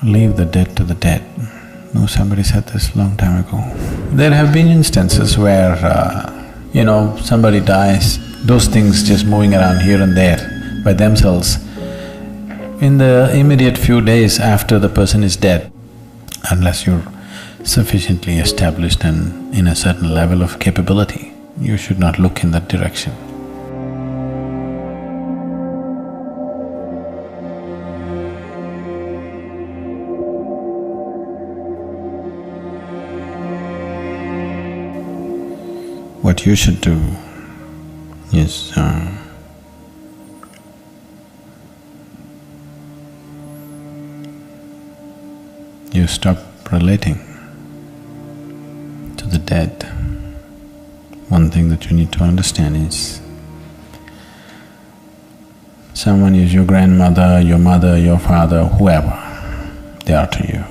Leave the dead to the dead. No, somebody said this long time ago. There have been instances where, somebody dies, those things just moving around here and there by themselves. In the immediate few days after the person is dead, unless you're sufficiently established and in a certain level of capability, you should not look in that direction. What you should do is, you stop relating to the dead. One thing that you need to understand is, someone is your grandmother, your mother, your father, whoever they are to you.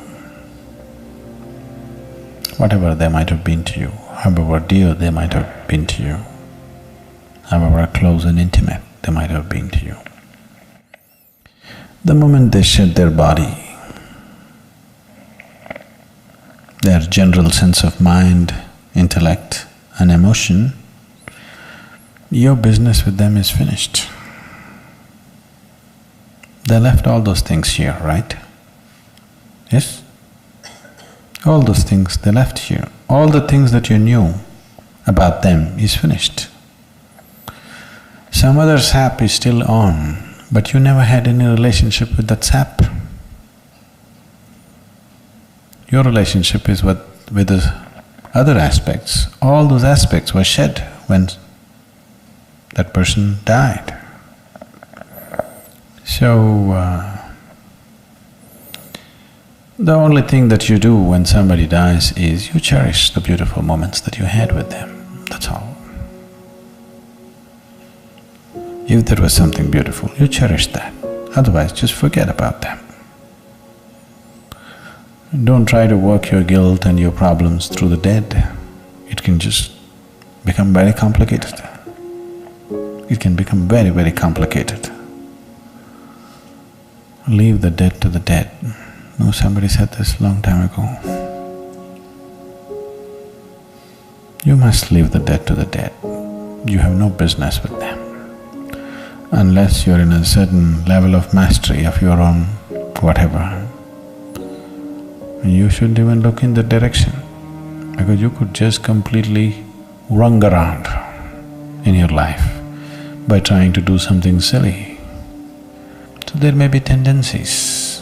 Whatever they might have been to you, however dear they might have been to you, however close and intimate they might have been to you. The moment they shed their body, their general sense of mind, intellect and emotion, your business with them is finished. They left all those things here, right? Yes? All those things they left here. All the things that you knew about them is finished. Some other sap is still on, but you never had any relationship with that sap. Your relationship is with the other aspects. All those aspects were shed when that person died. So, the only thing that you do when somebody dies is you cherish the beautiful moments that you had with them, that's all. If there was something beautiful, you cherish that, otherwise just forget about them. Don't try to work your guilt and your problems through the dead. It can just become very complicated. It can become very, very complicated. Leave the dead to the dead. No, somebody said this long time ago. You must leave the dead to the dead. You have no business with them. Unless you're in a certain level of mastery of your own whatever, you shouldn't even look in that direction, because you could just completely run around in your life by trying to do something silly. So there may be tendencies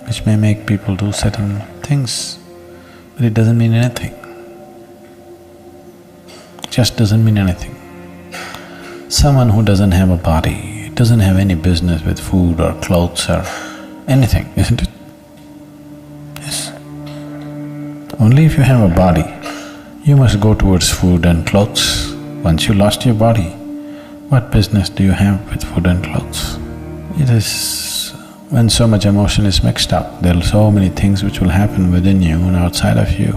which may make people do certain things, but it doesn't mean anything. Just doesn't mean anything. Someone who doesn't have a body doesn't have any business with food or clothes or anything, isn't it? Yes. Only if you have a body, you must go towards food and clothes. Once you lost your body, what business do you have with food and clothes? It is when so much emotion is mixed up, there are so many things which will happen within you and outside of you.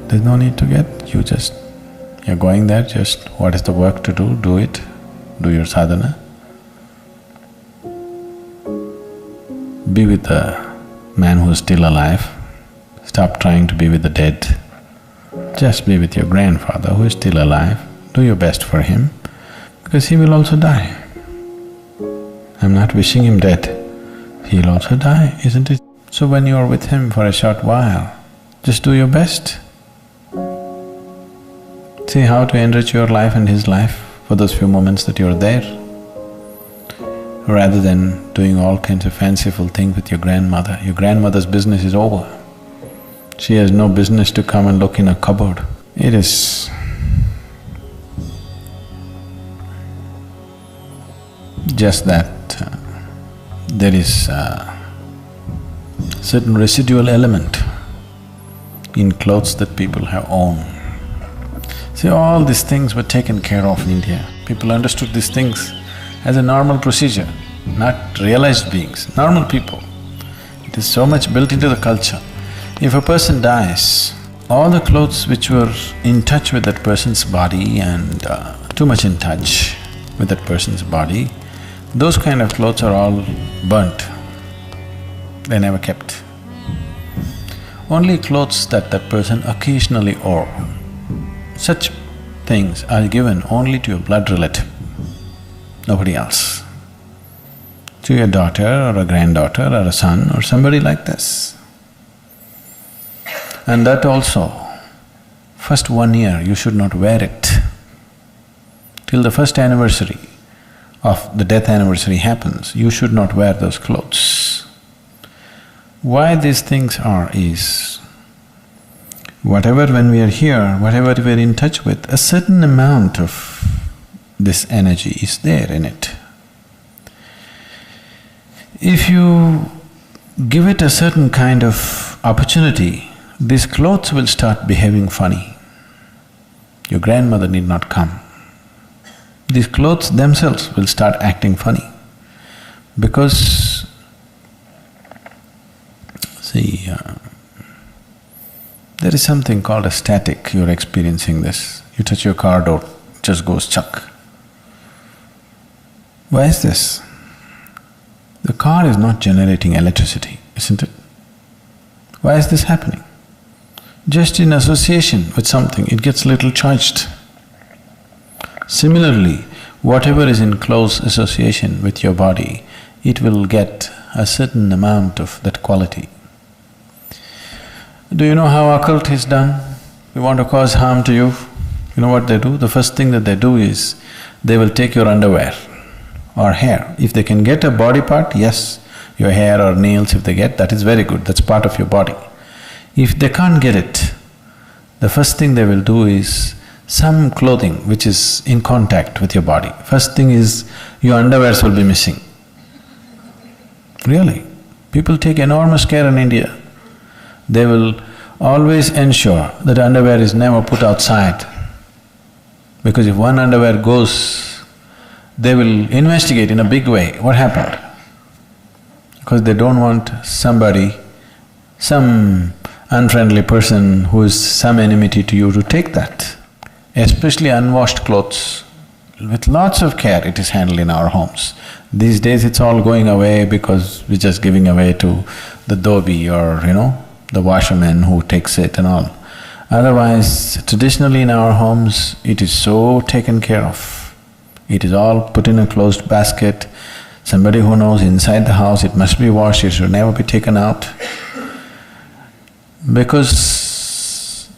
There's no need to get… you're going there, just what is the work to do it, do your sadhana. Be with the man who is still alive, stop trying to be with the dead. Just be with your grandfather who is still alive, do your best for him, because he will also die. I'm not wishing him dead, he'll also die, isn't it? So when you're with him for a short while, just do your best. See how to enrich your life and his life for those few moments that you're there, rather than doing all kinds of fanciful things with your grandmother. Your grandmother's business is over. She has no business to come and look in a cupboard. It is just that there is a certain residual element in clothes that people have owned. See, all these things were taken care of in India. People understood these things as a normal procedure, not realized beings, normal people. It is so much built into the culture. If a person dies, all the clothes which were in touch with that person's body and too much in touch with that person's body, those kind of clothes are all burnt They never kept. Only clothes that that person occasionally wore, such things are given only to your blood relative, nobody else. To your daughter or a granddaughter or a son or somebody like this. And that also, first 1 year you should not wear it. Till the first anniversary of the death anniversary happens, you should not wear those clothes. Why these things are is, whatever when we are here, whatever we are in touch with, a certain amount of this energy is there in it. If you give it a certain kind of opportunity, these clothes will start behaving funny. Your grandmother need not come. These clothes themselves will start acting funny because, see, there is something called a static, you're experiencing this. You touch your car door, it just goes chuck. Why is this? The car is not generating electricity, isn't it? Why is this happening? Just in association with something, it gets little charged. Similarly, whatever is in close association with your body, it will get a certain amount of that quality. Do you know how occult is done? You want to cause harm to you, you know what they do? The first thing that they do is, they will take your underwear or hair. If they can get a body part, yes, your hair or nails if they get, that is very good, that's part of your body. If they can't get it, the first thing they will do is some clothing which is in contact with your body. First thing is, your underwears will be missing. Really, people take enormous care in India. They will always ensure that underwear is never put outside. Because if one underwear goes, they will investigate in a big way what happened. Because they don't want somebody, some unfriendly person who is some enmity to you to take that. Especially unwashed clothes, with lots of care it is handled in our homes. These days it's all going away because we're just giving away to the dhobi or, the washerman who takes it and all. Otherwise, traditionally in our homes, it is so taken care of. It is all put in a closed basket. Somebody who knows inside the house it must be washed, it should never be taken out. Because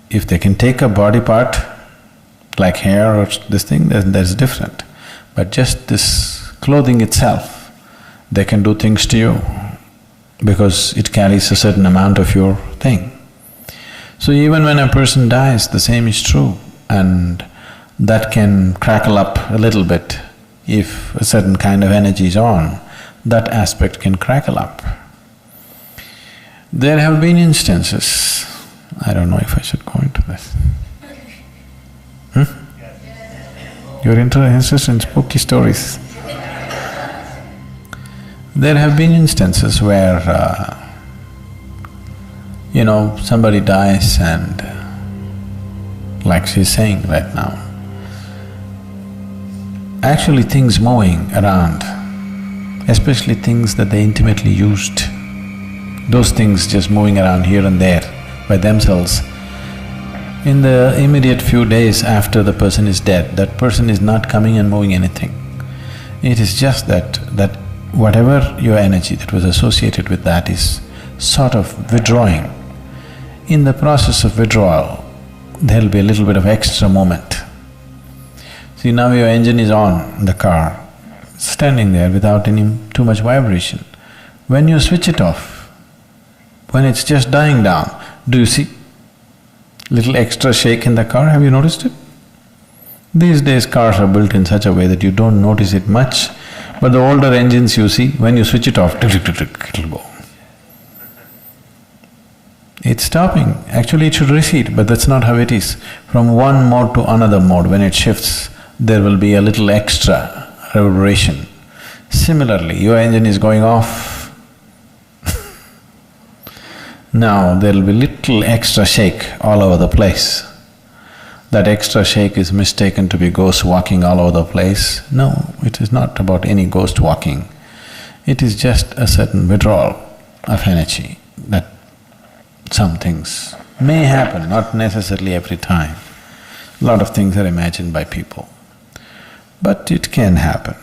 if they can take a body part, like hair or this thing, then that's different. But just this clothing itself, they can do things to you because it carries a certain amount of your thing. So even when a person dies, the same is true, and that can crackle up a little bit. If a certain kind of energy is on, that aspect can crackle up. There have been instances, I don't know if I should go into this. You're interested in spooky stories. There have been instances where, somebody dies and, like she's saying right now, actually things moving around, especially things that they intimately used, those things just moving around here and there by themselves. In the immediate few days after the person is dead, that person is not coming and moving anything. It is just that whatever your energy that was associated with that is sort of withdrawing. In the process of withdrawal, there'll be a little bit of extra movement. See, now your engine is on, the car, standing there without any too much vibration. When you switch it off, when it's just dying down, do you see little extra shake in the car? Have you noticed it? These days cars are built in such a way that you don't notice it much, but the older engines you see, when you switch it off, it'll go. It's stopping. Actually it should recede, but that's not how it is. From one mode to another mode, when it shifts, there will be a little extra reverberation. Similarly, your engine is going off. Now there'll be little extra shake all over the place. That extra shake is mistaken to be ghosts walking all over the place. No, it is not about any ghost walking. It is just a certain withdrawal of energy that some things may happen, not necessarily every time. A lot of things are imagined by people, but it can happen.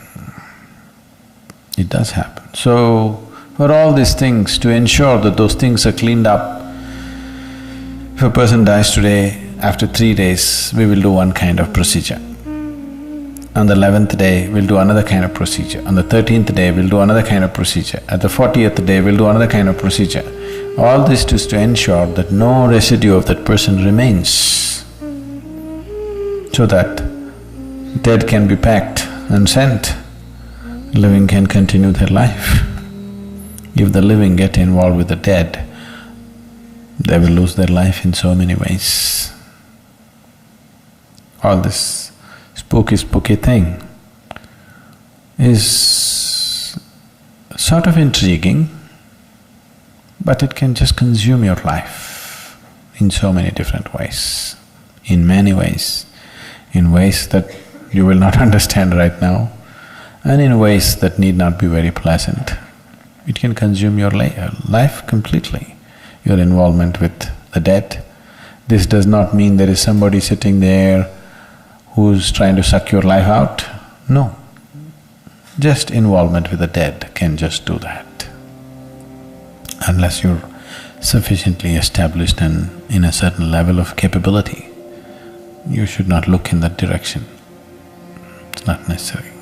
It does happen. So, for all these things, to ensure that those things are cleaned up, if a person dies today, after 3 days, we will do one kind of procedure. On the 11th day, we'll do another kind of procedure. On the 13th day, we'll do another kind of procedure. At the 40th day, we'll do another kind of procedure. All this is to ensure that no residue of that person remains, so that dead can be packed and sent, living can continue their life. If the living get involved with the dead, they will lose their life in so many ways. All this spooky thing is sort of intriguing, but it can just consume your life in so many different ways, in many ways, in ways that you will not understand right now, and in ways that need not be very pleasant. It can consume your life completely, your involvement with the dead. This does not mean there is somebody sitting there who's trying to suck your life out. No, just involvement with the dead can just do that. Unless you're sufficiently established and in a certain level of capability, you should not look in that direction. It's not necessary.